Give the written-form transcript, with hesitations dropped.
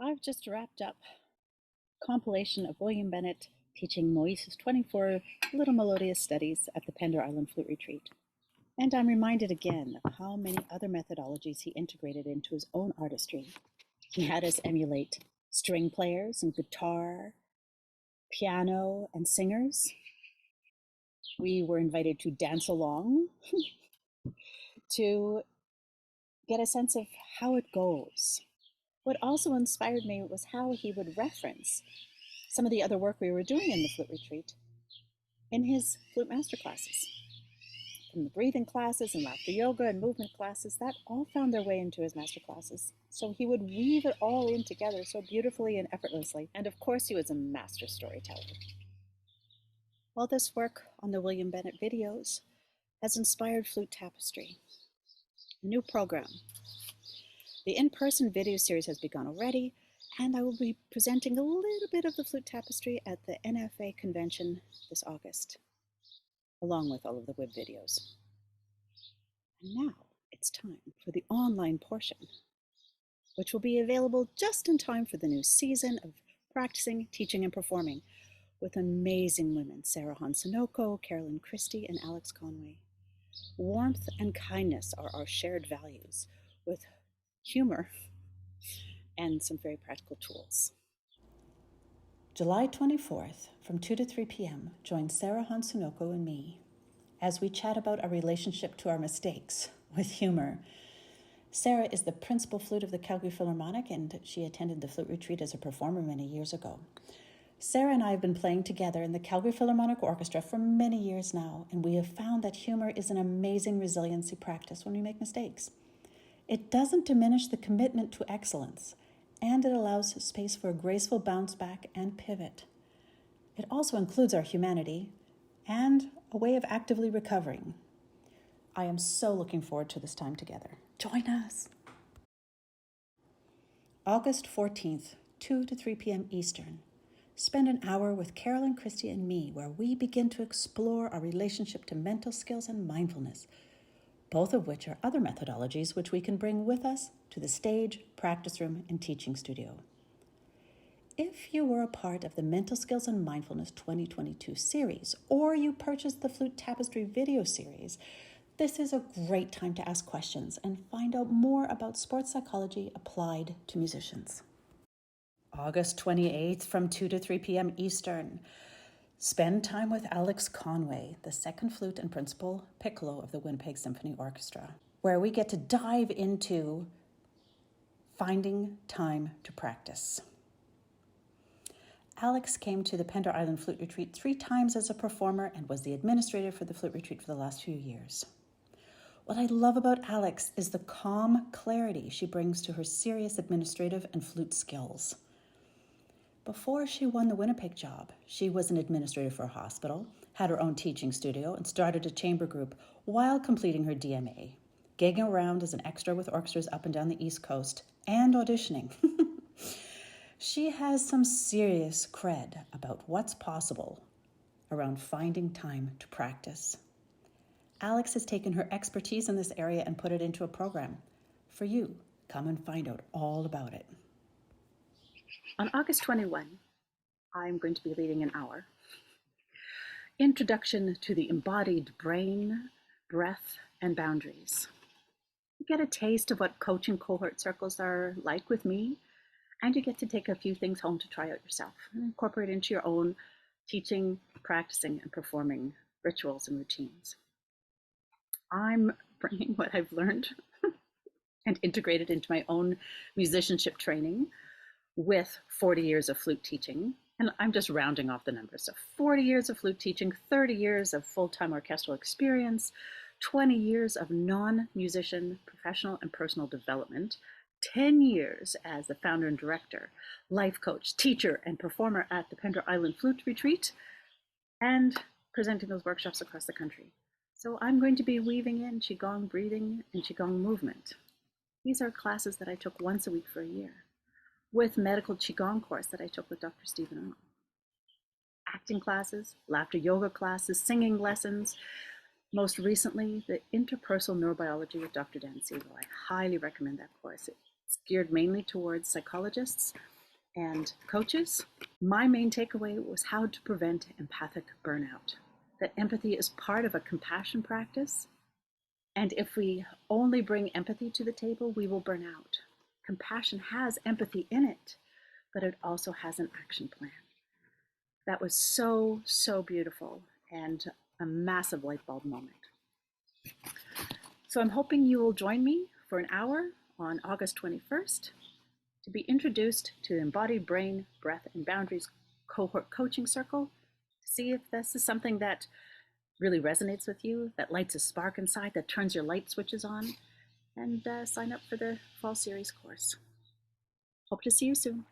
I've just wrapped up a compilation of William Bennett teaching Moise's 24 Little Melodious Studies at the Pender Island Flute Retreat. And I'm reminded again of how many other methodologies he integrated into his own artistry. He had us emulate string players and guitar, piano, and singers. We were invited to dance along to get a sense of how it goes. What also inspired me was how he would reference some of the other work we were doing in the flute retreat in his flute master classes. From the breathing classes and laughter yoga and movement classes, that all found their way into his master classes. So he would weave it all in together so beautifully and effortlessly. And of course, he was a master storyteller. All this work on the William Bennett videos has inspired Flute Tapestry, a new program. The in-person video series has begun already, and I will be presenting a little bit of the Flute Tapestry at the NFA convention this August, along with all of the WIB videos. And now it's time for the online portion, which will be available just in time for the new season of practicing, teaching, and performing with amazing women, Sara Hahn-Scinocco, Carolyn Christie, and Îyâxe Conway. Warmth and kindness are our shared values, with humor and some very practical tools. July 24th, from 2 to 3 p.m., join Sara Hahn-Scinocco and me as we chat about our relationship to our mistakes with humor. Sara is the principal flute of the Calgary Philharmonic, and she attended the flute retreat as a performer many years ago. Sara and I have been playing together in the Calgary Philharmonic Orchestra for many years now, and we have found that humor is an amazing resiliency practice when we make mistakes. It doesn't diminish the commitment to excellence, and it allows space for a graceful bounce back and pivot. It also includes our humanity and a way of actively recovering. I am so looking forward to this time together. Join us! August 14th, 2 to 3 p.m. Eastern. Spend an hour with Carolyn Christie and me where we begin to explore our relationship to mental skills and mindfulness, both of which are other methodologies which we can bring with us to the stage, practice room, and teaching studio. If you were a part of the Mental Skills and Mindfulness 2022 series, or you purchased the Flute Tapestry video series, this is a great time to ask questions and find out more about sports psychology applied to musicians. August 28th from 2 to 3 p.m. Eastern. Spend time with Îyâxe Conway, the second flute and principal piccolo of the Winnipeg Symphony Orchestra, where we get to dive into finding time to practice. Îyâxe came to the Pender Island Flute Retreat 3 times as a performer and was the administrator for the Flute Retreat for the last few years. What I love about Îyâxe is the calm clarity she brings to her serious administrative and flute skills. Before she won the Winnipeg job, she was an administrator for a hospital, had her own teaching studio, and started a chamber group while completing her DMA, gigging around as an extra with orchestras up and down the East Coast, and auditioning. She has some serious cred about what's possible around finding time to practice. Îyâxe has taken her expertise in this area and put it into a program. For you, come and find out all about it. On August 21, I'm going to be leading an hour. Introduction to the embodied brain, breath, and boundaries. You get a taste of what coaching cohort circles are like with me, and you get to take a few things home to try out yourself and incorporate into your own teaching, practicing, and performing rituals and routines. I'm bringing what I've learned and integrated into my own musicianship training with 40 years of flute teaching. And I'm just rounding off the numbers. So 40 years of flute teaching, 30 years of full-time orchestral experience, 20 years of non-musician professional and personal development, 10 years as the founder and director, life coach, teacher, and performer at the Pender Island Flute Retreat, and presenting those workshops across the country. So I'm going to be weaving in Qigong breathing and Qigong movement. These are classes that I took once a week for a year, with medical Qigong course that I took with Dr. Stephen O. Acting classes, laughter yoga classes, singing lessons. Most recently, the interpersonal neurobiology with Dr. Dan Siegel. I highly recommend that course. It's geared mainly towards psychologists and coaches, my main takeaway was how to prevent empathic burnout. That empathy is part of a compassion practice, and if we only bring empathy to the table, we will burn out. Compassion has empathy in it, but it also has an action plan. That was so, so beautiful and a massive light bulb moment. So I'm hoping you will join me for an hour on August 21st to be introduced to the Embodied Brain, Breath, and Boundaries Cohort Coaching Circle to see if this is something that really resonates with you, that lights a spark inside, that turns your light switches on, and sign up for the fall series course. Hope to see you soon.